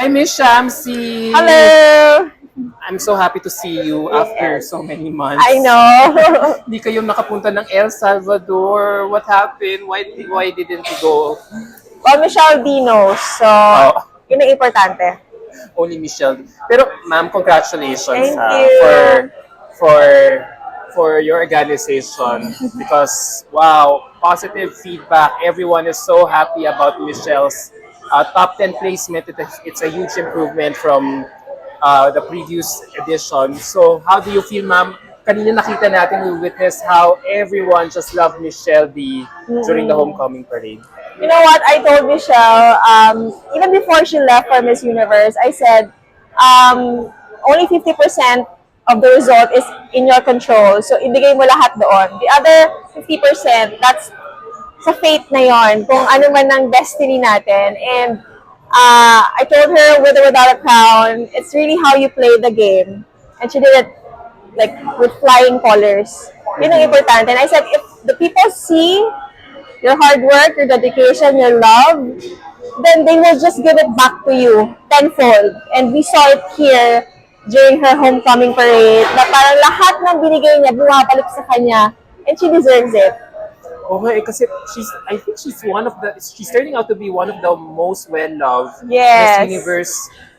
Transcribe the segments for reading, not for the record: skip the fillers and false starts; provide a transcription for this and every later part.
Miss Shamsi. Hello! I'm so happy to see you after so many months. I know. Hindi kayo nakapunta ng El Salvador. What happened? Why didn't you go? Well, Michelle D knows. So, yun ang importante. Only Michelle. Pero ma'am, congratulations Thank you. for your organization because wow, positive feedback. Everyone is so happy about Michelle's top 10 placement. It's a huge improvement from the previous edition. So how do you feel, ma'am? Kanina nakita natin, we witnessed how everyone just loved Michelle D during the homecoming parade. You know what? I told Michelle, even before she left for Miss Universe, I said, only 50% of the result is in your control. So, ibigay mo lahat doon. The other 50%, that's sa fate na yon, kung ano man ang destiny natin. And I told her, with or without a crown, it's really how you play the game. And she did it like with flying colors. Yun ang importante. And I said, if the people see your hard work, your dedication, your love, then they will just give it back to you tenfold. And we saw it here during her homecoming parade, na parang lahat ng binigay niya, bumabalik sa kanya, and she deserves it. Okay, kasi I think she's turning out to be one of the most well-loved Yes. Miss Universe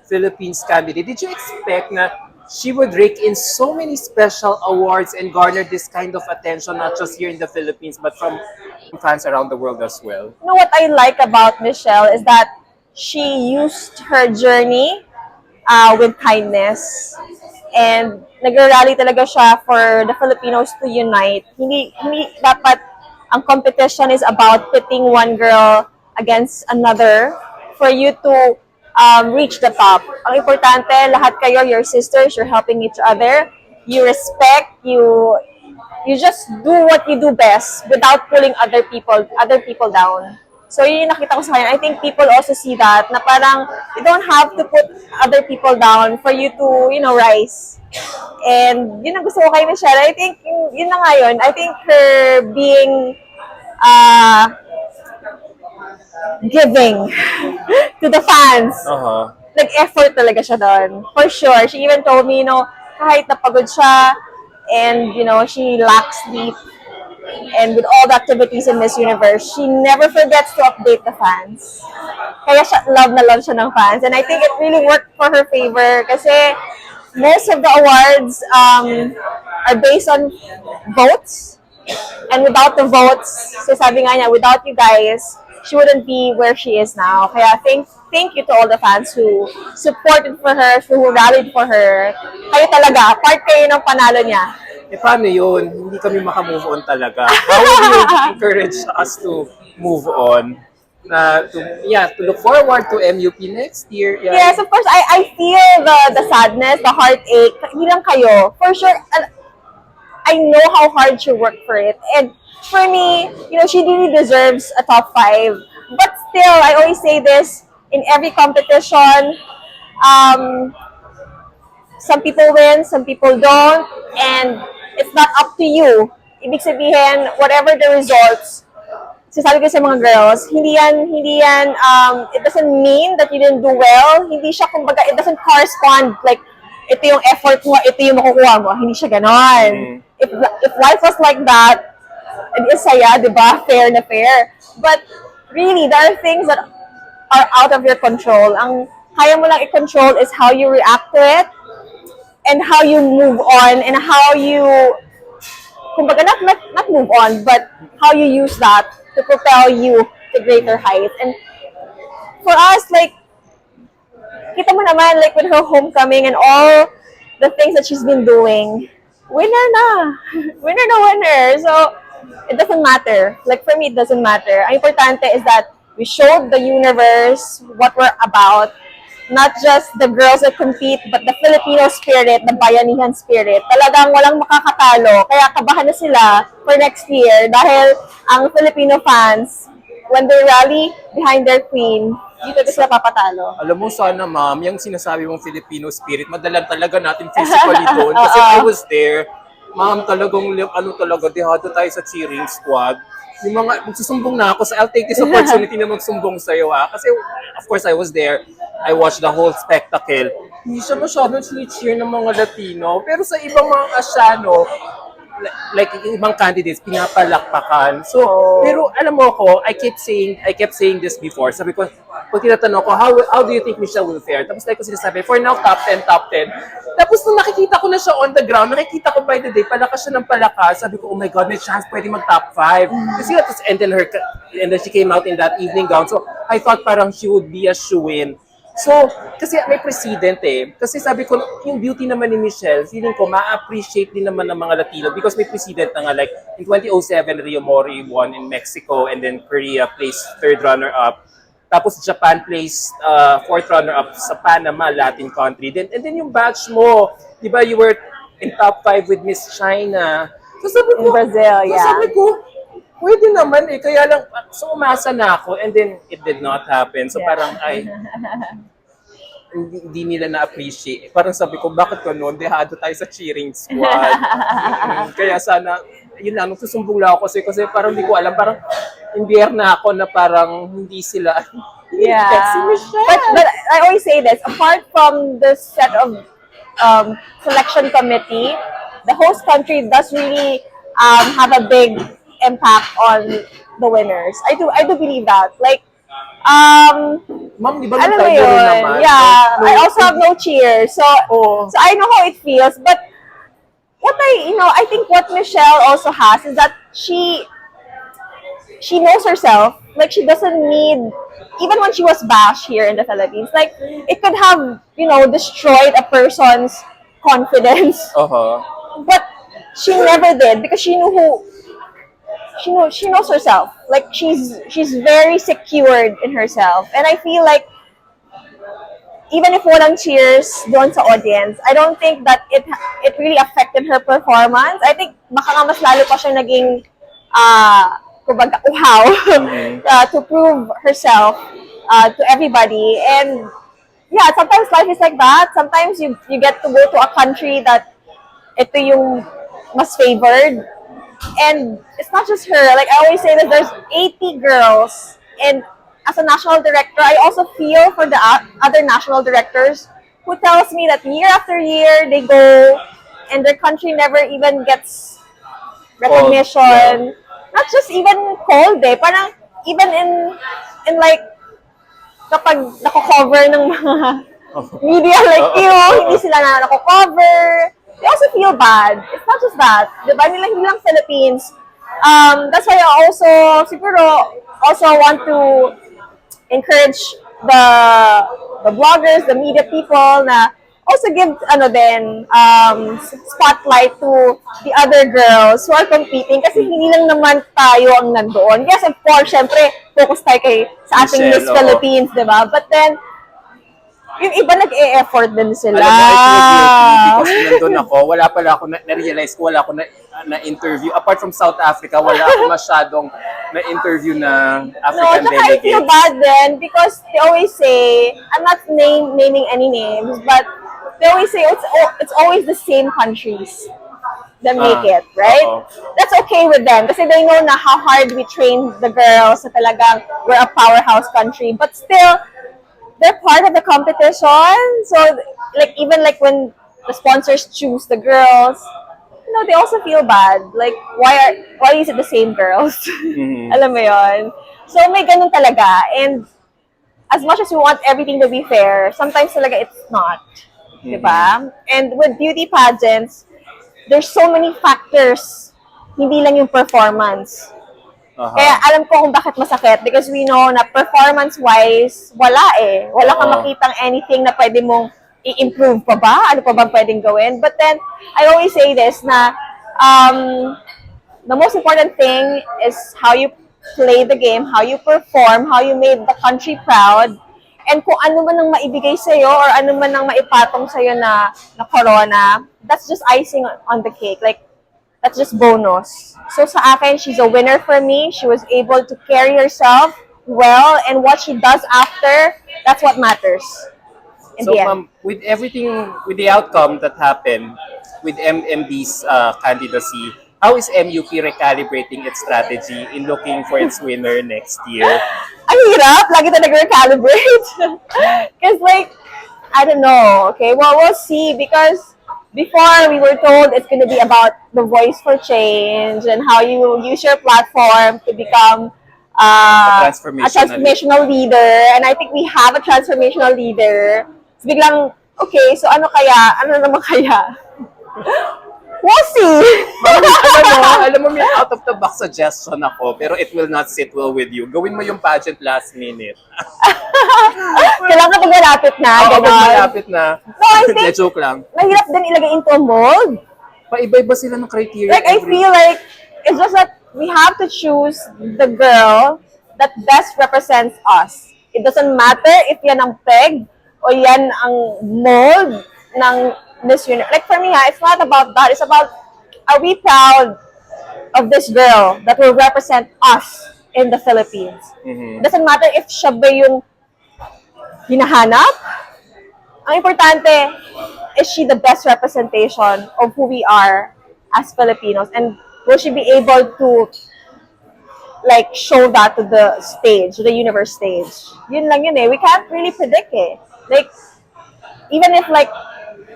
Philippines candidate. Did you expect na she would rake in so many special awards and garner this kind of attention, not just here in the Philippines, but from fans around the world as well? You know what I like about Michelle is that she used her journey with kindness, and nag-rally talaga siya for the Filipinos to unite. Hindi dapat ang competition is about pitting one girl against another for you to reach the top. Ang importante, lahat kayo, your sisters, you're helping each other. You respect, you just do what you do best without pulling other people down. So yun yung nakita ko sa kanya. I think people also see that, na parang you don't have to put other people down for you to, rise. And yun ang gusto ko kay Michelle. I think yun na nga yun. I think her being giving to the fans. Nag-effort talaga siya doon. For sure. She even told me, kahit napagod siya and, she lacks sleep, and with all the activities in Miss Universe, she never forgets to update the fans. Kaya love na love siya ng fans. And I think it really worked for her favor kasi most of the awards are based on votes. And without the votes, sabi nga niya, without you guys, she wouldn't be where she is now. Kaya thank you to all the fans who supported for her, who rallied for her. Kayo talaga, part kayo ng panalo niya. Paano yun? Hindi kami makamove on talaga. How would you encourage us to move on? To look forward to MUP next year. Yeah. Yes, of course. I feel the sadness, the heartache. Hindi lang kayo. For sure, I know how hard she worked for it. And for me, she really deserves a top 5. But still, I always say this, in every competition, some people win, some people don't, and it's not up to you. Ibig sabihin, whatever the results, sasabi ko sa mga girls, hindi yan, it doesn't mean that you didn't do well. Hindi siya, kumbaga, it doesn't correspond, like, ito yung effort mo, ito yung makukuha mo. Hindi siya ganon. If life was like that, it's saya, di ba? Fair na fair. But really, there are things that are out of your control. Ang kaya mo lang i-control is how you react to it, and how you move on, and how you, kumbaga, not move on, but how you use that to propel you to greater heights. And for us, like, kita mo naman, like, with her homecoming and all the things that she's been doing, winner na. Winner na winner. So, it doesn't matter. Like, for me, it doesn't matter. Ang importante is that we showed the universe what we're about. Not just the girls that compete, but the Filipino spirit, the bayanihan spirit. Talagang walang makakatalo. Kaya kabahan na sila for next year dahil ang Filipino fans, when they rally behind their queen, dito sila papatalo. Alam mo, sana ma'am, yung sinasabi mong Filipino spirit, madalan talaga natin physically doon. Kasi I was there. Ma'am, talagang, ano talaga, dehado tayo sa cheering squad. Yung mga, magsusumbong na ako, so I'll take this opportunity na magsumbong sa'yo, ha? Kasi, of course, I was there. I watched the whole spectacle. Hindi siya masyadong cheer ng mga Latino. Pero sa ibang mga Asyano, like yung ibang candidates pinapalakpakan. So, pero alam mo ko, I kept saying this before. Sabi ko, pag tinatanong ko, how do you think Michelle will fare? Tapos like ko sinasabi, for now, top 10, top 10. Tapos nung nakikita ko na siya on the ground, nakikita ko by the day, palakas siya ng palakas. Sabi ko, oh my God, may chance pwede mag top 5. Kasi and then she came out in that evening gown. So, I thought parang she would be a shoo-in. So, kasi may precedent eh. Kasi sabi ko, yung beauty naman ni Michelle, feeling ko, ma-appreciate din naman ng mga Latino because may precedent na nga, like, in 2007, Rio Mori won in Mexico and then Korea placed third runner-up. Tapos Japan placed fourth runner-up sa Panama, Latin country. And then yung batch mo, di ba, you were in top 5 with Miss China. So sabi ko, In Brazil, yeah. sabi ko, pwede naman eh. Kaya lang, so umasa na ako and then it did not happen. So parang, hindi nila na-appreciate. Parang sabi ko, bakit ko noon? Dehado tayo sa cheering squad. Kaya sana, yun lang, nagsusumbong lang ako kasi parang hindi ko alam, parang imbiyer na ako na parang hindi sila, Yeah. si Michelle. But I always say this, apart from the set of selection committee, the host country does really have a big impact on the winners. I do believe that. Like, Ma'am, di ba alam mo tayo yun, rin naman? yeah, No, I also have no cheer. So, Oo. so I know how it feels, but I think what Michelle also has is that she knows herself. Like, she doesn't need, even when she was bashed here in the Philippines, like, it could have, destroyed a person's confidence. But she never did because she knew she knows herself. Like, she's very secured in herself. And I feel like even if walang cheers doon sa audience, I don't think that it really affected her performance. I think baka nga mas lalo pa siya naging kumbaga uhaw to prove herself to everybody. And yeah, sometimes life is like that. Sometimes you get to go to a country that ito yung mas favored. And it's not just her. Like, I always say that there's 80 girls. And as a national director, I also feel for the other national directors who tells me that year after year, they go and their country never even gets recognition. Not just even called eh. Parang even in like, kapag nako-cover ng mga media like hindi sila na nako-cover. They also feel bad. It's not just that. Diba? Hindi lang Philippines. That's why I also want to encourage the bloggers, the media people na also give spotlight to the other girls who are competing kasi hindi lang naman tayo ang nandoon. Yes, of course, syempre, focus tayo sa ating Miss Philippines, diba? But then, yung iba nag-e-effort din sila. Alam mo, I feel guilty because nandun ako, wala pala ako na-realize ko, wala ako na-interview. Apart from South Africa, wala ako masyadong na-interview na African No, I delegates. feel bad then because they always say, I'm not naming any names, but they always say it's always the same countries that make it, right? That's okay with them kasi they know na how hard we train the girls, na talagang we're a powerhouse country. But still, they're part of the competition. So, like, even like when the sponsors choose the girls, they also feel bad. Like, why is it the same girls? Alam mo yun? So, may ganun talaga. And as much as we want everything to be fair, sometimes talaga it's not. Diba? And with beauty pageants, there's so many factors. Hindi lang yung performance. Kaya alam ko kung bakit masakit because we know na performance-wise, wala eh. Wala kang makitang anything na pwede mong i-improve pa ba? Ano pa ba pwedeng gawin? But then, I always say this na the most important thing is how you play the game, how you perform, how you made the country proud, and kung ano man ang maibigay sa'yo or ano man ang maipatong sa'yo na corona, that's just icing on the cake. Like, that's just bonus. So sa akin, she's a winner for me. She was able to carry herself well, and what she does after, that's what matters in So, the end. ma'am, with everything, with the outcome that happened, with MMD's candidacy, how is MUP recalibrating its strategy in looking for its winner next year? Ang hirap. Lagi na nag-recalibrate. Because like, I don't know. Okay, well, we'll see. Because before we were told it's going to be about the voice for change and how you will use your platform to become a transformational leader. And I think we have a transformational leader. So biglang, okay, so ano kaya? Ano naman kaya? We'll see. alam mo, may out of the box suggestion ako, pero it will not sit well with you. Gawin mo yung pageant last minute. Kailangan pag malapit na. Oo, pag malapit na. No, I think, joke lang. mahirap din ilagay into a mold. Paiba-iba sila ng criteria. Like, I feel like, it's just that we have to choose the girl that best represents us. It doesn't matter if yan ang peg o yan ang mold ng Miss Universe. Like for me, it's not about that. It's about, are we proud of this girl that will represent us in the Philippines? It doesn't matter if siya ba yung hinahanap. Ang importante, is she the best representation of who we are as Filipinos? And will she be able to like show that to the stage, the universe stage? Yun lang yun eh. We can't really predict eh. Like, even if like,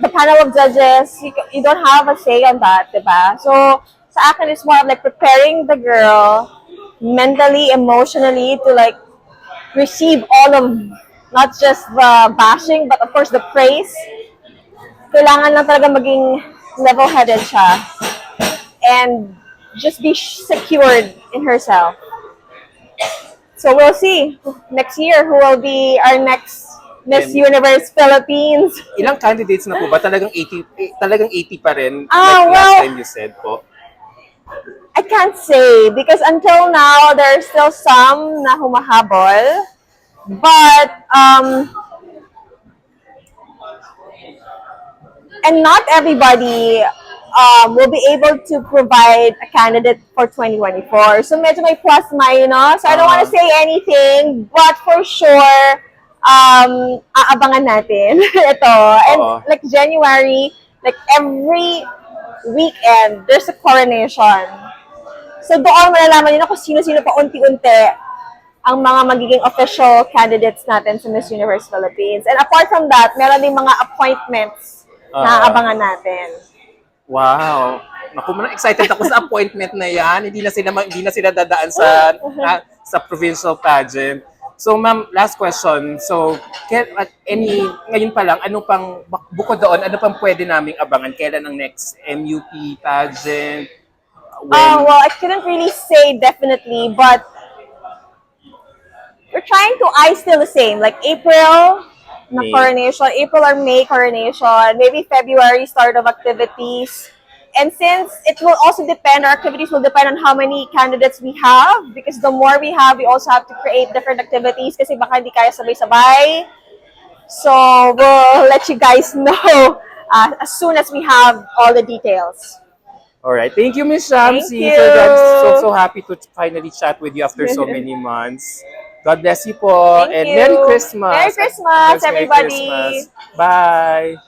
the panel of judges, you don't have a say on that, diba? So, sa akin, it's more of like preparing the girl mentally, emotionally to like receive all of, not just the bashing, but of course the praise. Kailangan lang talaga maging level-headed siya and just be secured in herself. So, we'll see next year who will be our next Miss Universe Philippines. Ilang candidates na po ba? Talagang 80 pa rin? Well, last time you said po. I can't say because until now, there are still some na humahabol. But, and not everybody will be able to provide a candidate for 2024. So, medyo may plus minus. So, I don't want to say anything, but for sure, aabangan natin ito. And like January, like every weekend, there's a coronation. So doon malalaman nyo na kung sino-sino pa unti-unti ang mga magiging official candidates natin sa Miss Universe Philippines. And apart from that, meron din mga appointments na aabangan natin. Wow. Naku, excited ako sa appointment na yan. Hindi na sila dadaan sa provincial pageant. So, ma'am, last question. So, ngayon pa lang, bukod doon, ano pang pwede naming abangan? Kailan ang next MUP pageant? Well, I couldn't really say definitely, but we're trying to eye still the same. Like April, na coronation, April or May coronation, maybe February start of activities. And since it will also depend, our activities will depend on how many candidates we have, because the more we have, we also have to create different activities kasi baka hindi kaya sabay-sabay. So, we'll let you guys know as soon as we have all the details. Alright. Thank you, Miss Shamsi. Thank you. I'm so happy to finally chat with you after so many months. God bless you po. Thank and you. Merry Christmas. Merry Christmas, Merry everybody. Christmas. Bye.